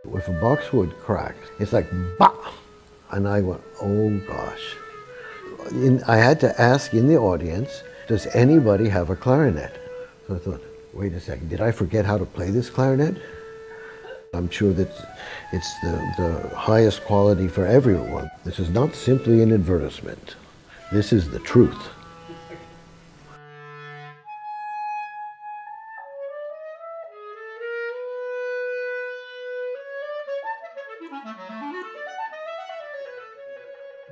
If a boxwood cracks, it's like bah, and I went, oh gosh. I had to ask in the audience, does anybody have a clarinet? So I thought, wait a second, did I forget how to play this clarinet? I'm sure that it's the highest quality for everyone. This is not simply an advertisement. This is the truth.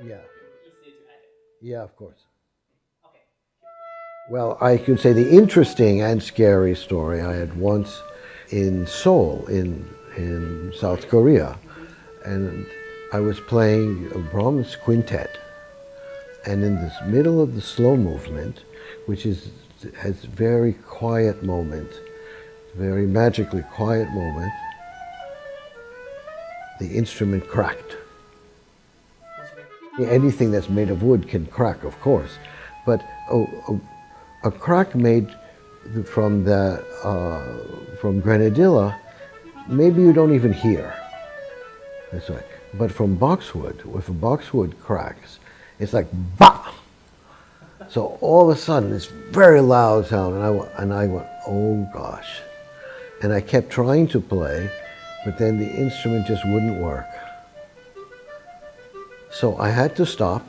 Yeah. Yeah, of course. Well, I can say the interesting and scary story I had once in Seoul, in South Korea, and I was playing a Brahms quintet, and in the middle of the slow movement, which has very quiet moment, very magically quiet moment, the instrument cracked. Anything that's made of wood can crack, of course, but a crack made from grenadilla, maybe you don't even hear. That's right. But from boxwood, if a boxwood cracks, it's like bah. So all of a sudden, this very loud sound, and I went, oh gosh. And I kept trying to play, but then the instrument just wouldn't work. So I had to stop,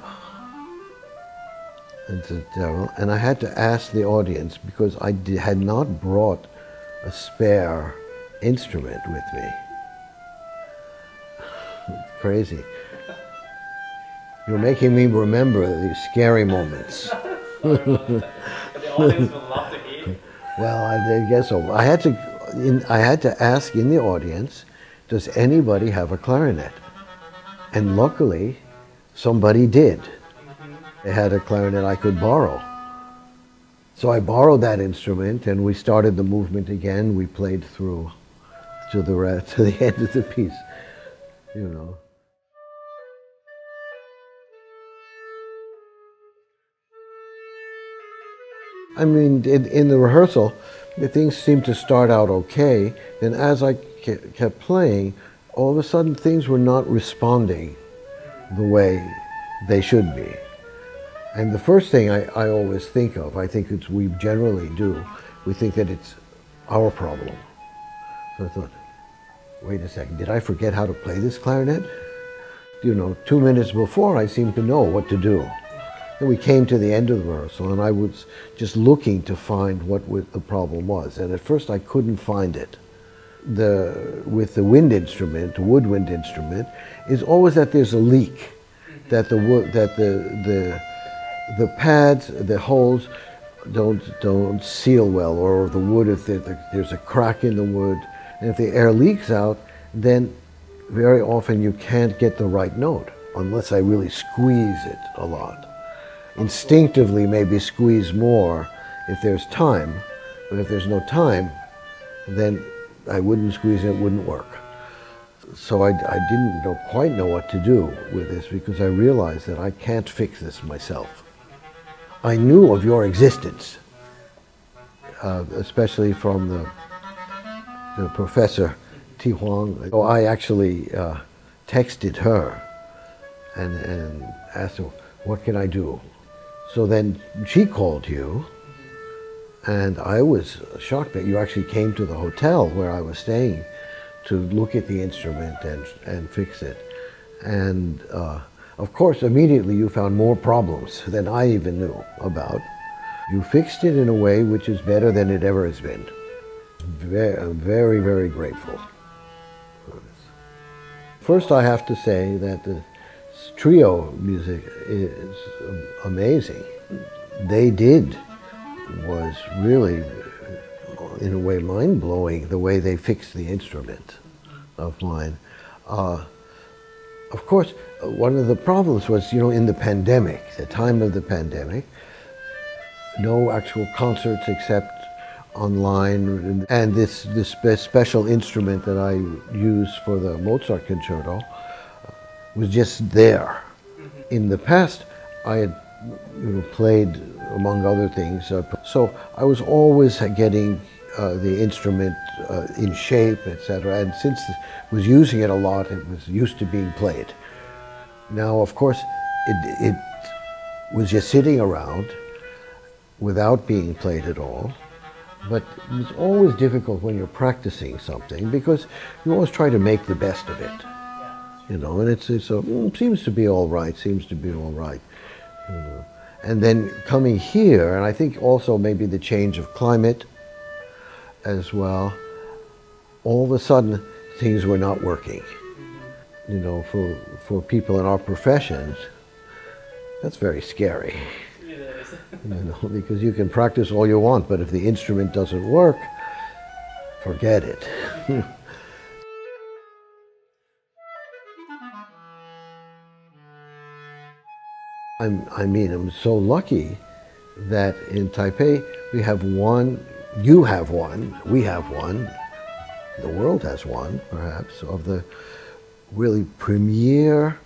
and I had to ask the audience, because I had not brought a spare instrument with me. Crazy. You're making me remember these scary moments. The audience will love to hear. Well, I guess so. I had to ask in the audience, does anybody have a clarinet? And luckily, somebody did. They had a clarinet I could borrow. So I borrowed that instrument, and we started the movement again. We played through to the end of the piece, you know. I mean, in the rehearsal, the things seemed to start out okay. Then as I kept playing, all of a sudden things were not responding the way they should be. And the first thing I always think of, I think we generally do, we think that it's our problem. So I thought, wait a second, did I forget how to play this clarinet? You know, 2 minutes before I seemed to know what to do. Then we came to the end of the rehearsal, and I was just looking to find what the problem was. And at first I couldn't find it. With the wind instrument, the woodwind instrument, is always that there's a leak, that the pads, the holes don't seal well, or the wood, if there's a crack in the wood, and if the air leaks out, then very often you can't get the right note unless I really squeeze it a lot. Instinctively maybe squeeze more if there's time, but if there's no time, then I wouldn't squeeze it, it wouldn't work. So I didn't quite know what to do with this, because I realized that I can't fix this myself. I knew of your existence, especially from the professor Ti Huang. So I actually texted her and asked her, what can I do? So then she called you, and I was shocked that you actually came to the hotel where I was staying to look at the instrument and fix it. And of course, immediately you found more problems than I even knew about. You fixed it in a way which is better than it ever has been. I'm very, very grateful for this. First, I have to say that the TRIO Music is amazing. They was really, in a way, mind-blowing, the way they fixed the instrument of mine. Of course, one of the problems was, in the pandemic, the time of the pandemic, no actual concerts except online, and this special instrument that I used for the Mozart concerto was just there. In the past, I had played, among other things, so I was always getting the instrument in shape, etc. And since it was using it a lot, it was used to being played. Now, of course, it was just sitting around without being played at all. But it's always difficult when you're practicing something because you always try to make the best of it. You know, and seems to be all right, you know. And then coming here, and I think also maybe the change of climate as well, all of a sudden things were not working. You know, for people in our professions, that's very scary. You know, because you can practice all you want, but if the instrument doesn't work, forget it. I'm so lucky that in Taipei we have one, you have one, we have one, the world has one, perhaps, of the really premier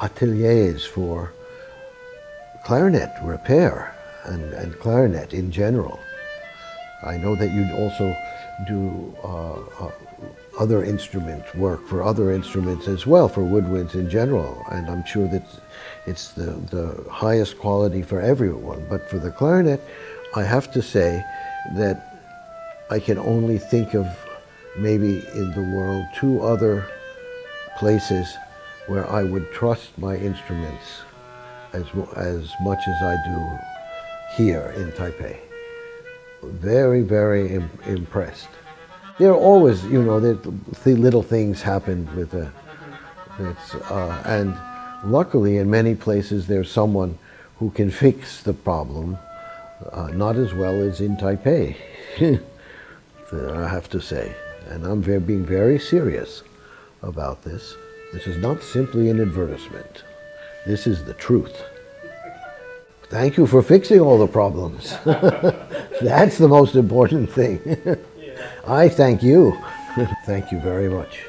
ateliers for clarinet repair and clarinet in general. I know that you also do other instrument work for other instruments as well, for woodwinds in general, and I'm sure that it's the highest quality for everyone. But for the clarinet, I have to say that I can only think of maybe in the world 2 other places where I would trust my instruments as much as I do here in Taipei. Very, very impressed. There are always, you know, the little things happen with and luckily in many places there's someone who can fix the problem, not as well as in Taipei, I have to say. And I'm being very serious about this. This is not simply an advertisement. This is the truth. Thank you for fixing all the problems. That's the most important thing. I thank you. Thank you very much.